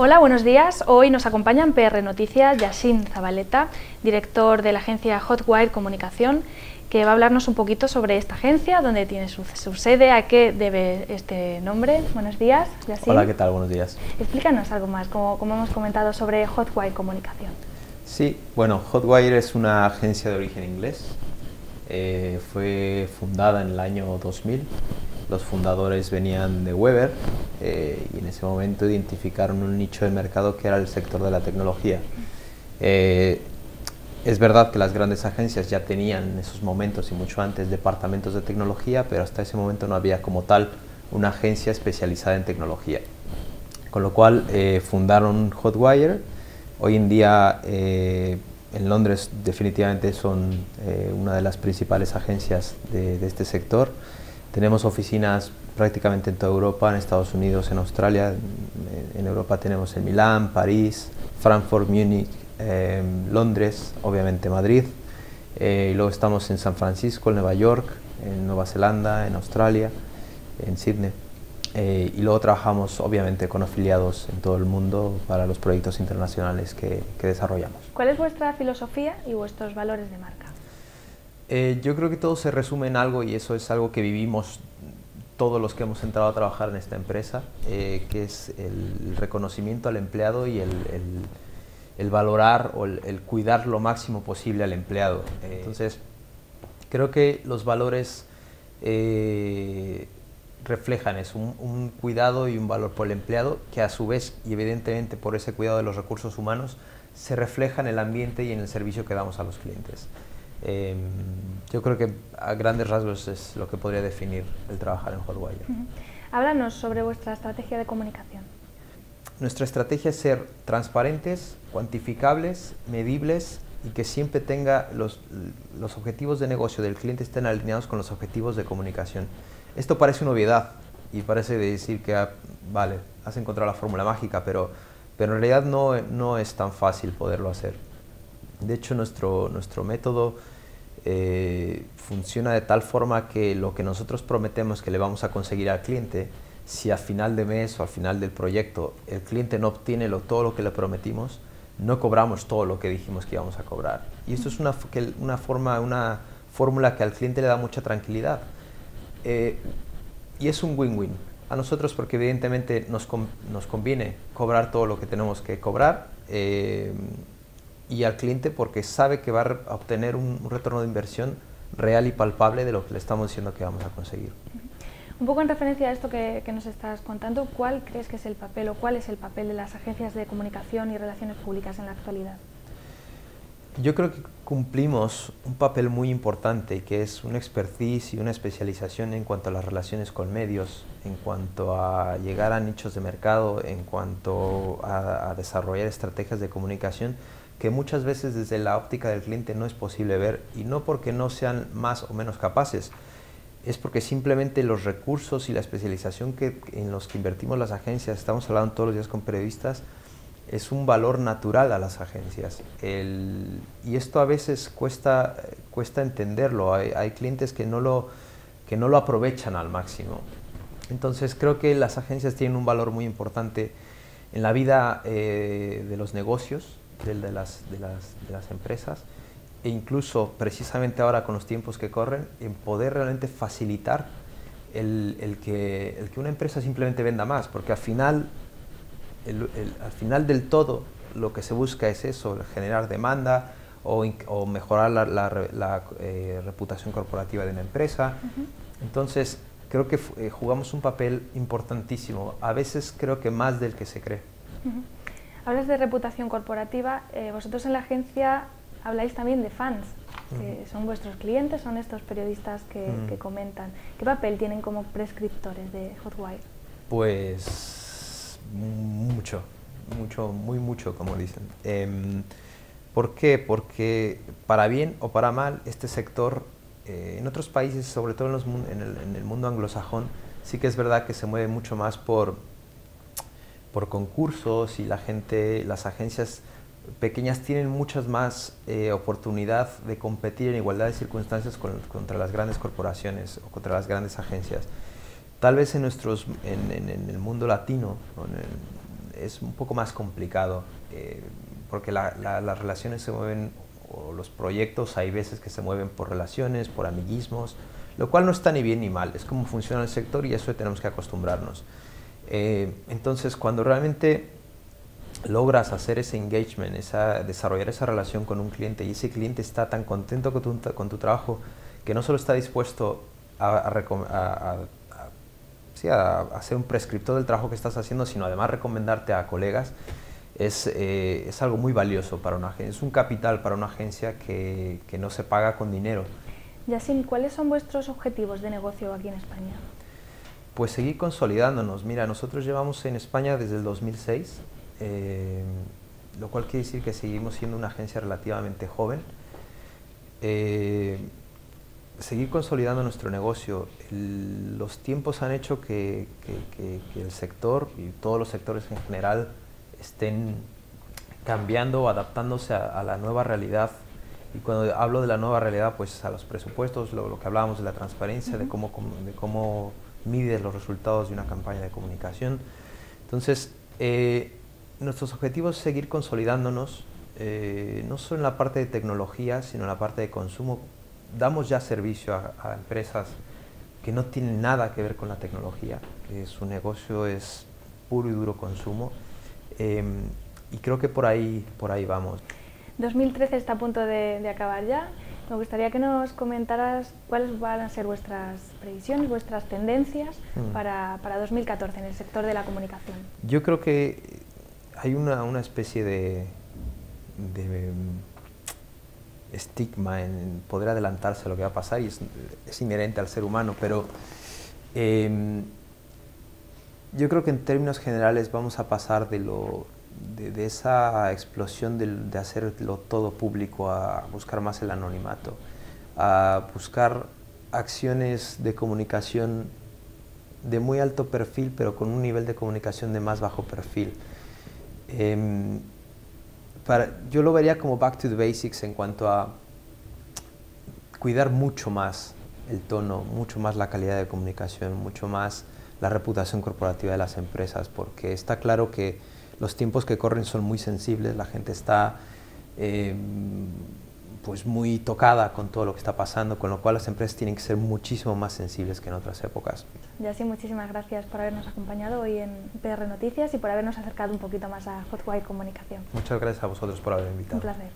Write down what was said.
Hola, buenos días. Hoy nos acompaña en PR Noticias Yassin Zabaleta, director de la agencia Hotwire Comunicación, que va a hablarnos un poquito sobre esta agencia, dónde tiene su sede, a qué debe este nombre. Buenos días, Yassin. Hola, ¿qué tal? Buenos días. Explícanos algo más, como hemos comentado, sobre Hotwire Comunicación. Sí, bueno, Hotwire es una agencia de origen inglés. Fue fundada en el año 2000. Los fundadores venían de Weber y en ese momento identificaron un nicho de mercado que era el sector de la tecnología. Es verdad que las grandes agencias ya tenían en esos momentos y mucho antes departamentos de tecnología, pero hasta ese momento no había como tal una agencia especializada en tecnología. Con lo cual fundaron Hotwire. Hoy en día en Londres definitivamente son una de las principales agencias de este sector. Tenemos oficinas prácticamente en toda Europa, en Estados Unidos, en Australia. En Europa tenemos en Milán, París, Frankfurt, Múnich, Londres, obviamente Madrid. Y luego estamos en San Francisco, en Nueva York, en Nueva Zelanda, en Australia, en Sydney. Y luego trabajamos obviamente con afiliados en todo el mundo para los proyectos internacionales que desarrollamos. ¿Cuál es vuestra filosofía y vuestros valores de marca? Yo creo que todo se resume en algo, y eso es algo que vivimos todos los que hemos entrado a trabajar en esta empresa, que es el reconocimiento al empleado y el valorar o el cuidar lo máximo posible al empleado. Entonces, creo que los valores reflejan eso, un cuidado y un valor por el empleado, que a su vez y evidentemente por ese cuidado de los recursos humanos se refleja en el ambiente y en el servicio que damos a los clientes. Yo creo que a grandes rasgos es lo que podría definir el trabajar en Hotwire. Háblanos sobre vuestra estrategia de comunicación. Nuestra estrategia es ser transparentes, cuantificables, medibles y que siempre tenga los objetivos de negocio del cliente estén alineados con los objetivos de comunicación. Esto parece una obviedad y parece decir que, vale, has encontrado la fórmula mágica, pero en realidad no es tan fácil poderlo hacer. De hecho, nuestro método funciona de tal forma que lo que nosotros prometemos que le vamos a conseguir al cliente, si al final de mes o al final del proyecto el cliente no obtiene todo lo que le prometimos, no cobramos todo lo que dijimos que íbamos a cobrar. Y esto es una fórmula que al cliente le da mucha tranquilidad. Y es un win-win. A nosotros porque evidentemente nos conviene cobrar todo lo que tenemos que cobrar, y al cliente porque sabe que va a obtener un retorno de inversión real y palpable de lo que le estamos diciendo que vamos a conseguir. Un poco en referencia a esto que nos estás contando, ¿cuál crees que es el papel o cuál es el papel de las agencias de comunicación y relaciones públicas en la actualidad? Yo creo que cumplimos un papel muy importante, que es una expertise y una especialización en cuanto a las relaciones con medios, en cuanto a llegar a nichos de mercado, en cuanto a desarrollar estrategias de comunicación que muchas veces desde la óptica del cliente no es posible ver, y no porque no sean más o menos capaces, es porque simplemente los recursos y la especialización en los que invertimos las agencias, estamos hablando todos los días con periodistas, es un valor natural a las agencias. Y esto a veces cuesta entenderlo. Hay clientes que no lo aprovechan al máximo. Entonces creo que las agencias tienen un valor muy importante en la vida de los negocios, de las empresas, e incluso precisamente ahora con los tiempos que corren, en poder realmente facilitar el que una empresa simplemente venda más, porque al final del todo lo que se busca es eso, generar demanda o mejorar la reputación corporativa de una empresa. Entonces creo que jugamos un papel importantísimo, a veces creo que más del que se cree. Hablas de reputación corporativa, vosotros en la agencia habláis también de fans, que son vuestros clientes, son estos periodistas que comentan. ¿Qué papel tienen como prescriptores de Hotwire? Pues mucho, muy mucho, como dicen. ¿Por qué? Porque para bien o para mal, este sector, en otros países, sobre todo en el mundo anglosajón, sí que es verdad que se mueve mucho más por concursos, y las agencias pequeñas tienen muchas más oportunidad de competir en igualdad de circunstancias contra las grandes corporaciones o contra las grandes agencias. Tal vez en el mundo latino, es un poco más complicado, porque las relaciones se mueven, o los proyectos hay veces que se mueven por relaciones, por amiguismos, lo cual no está ni bien ni mal, es como funciona el sector y eso tenemos que acostumbrarnos. Entonces, cuando realmente logras hacer ese engagement, desarrollar esa relación con un cliente y ese cliente está tan contento con tu trabajo que no solo está dispuesto a hacer un prescriptor del trabajo que estás haciendo, sino además recomendarte a colegas, es algo muy valioso para una agencia, es un capital para una agencia que no se paga con dinero. Yassin, ¿cuáles son vuestros objetivos de negocio aquí en España? Pues seguir consolidándonos. Mira, nosotros llevamos en España desde el 2006, lo cual quiere decir que seguimos siendo una agencia relativamente joven. Seguir consolidando nuestro negocio. Los tiempos han hecho que el sector y todos los sectores en general estén cambiando o adaptándose a la nueva realidad. Y cuando hablo de la nueva realidad, pues a los presupuestos, lo que hablábamos de la transparencia, de cómo mides los resultados de una campaña de comunicación. Entonces, nuestros objetivos es seguir consolidándonos, no solo en la parte de tecnología, sino en la parte de consumo. Damos ya servicio a empresas que no tienen nada que ver con la tecnología, que su negocio es puro y duro consumo, y creo que por ahí vamos. 2013 está a punto de acabar ya. Me gustaría que nos comentaras cuáles van a ser vuestras previsiones, vuestras tendencias para 2014 en el sector de la comunicación. Yo creo que hay una especie de estigma en poder adelantarse a lo que va a pasar y es inherente al ser humano, pero yo creo que en términos generales vamos a pasar de esa explosión de hacerlo todo público a buscar más el anonimato, a buscar acciones de comunicación de muy alto perfil, pero con un nivel de comunicación de más bajo perfil. Yo lo vería como back to the basics en cuanto a cuidar mucho más el tono, mucho más la calidad de comunicación, mucho más la reputación corporativa de las empresas, porque está claro que los tiempos que corren son muy sensibles, la gente está pues muy tocada con todo lo que está pasando, con lo cual las empresas tienen que ser muchísimo más sensibles que en otras épocas. Yassin, muchísimas gracias por habernos acompañado hoy en PR Noticias y por habernos acercado un poquito más a Hotwire Comunicación. Muchas gracias a vosotros por haberme invitado. Un placer.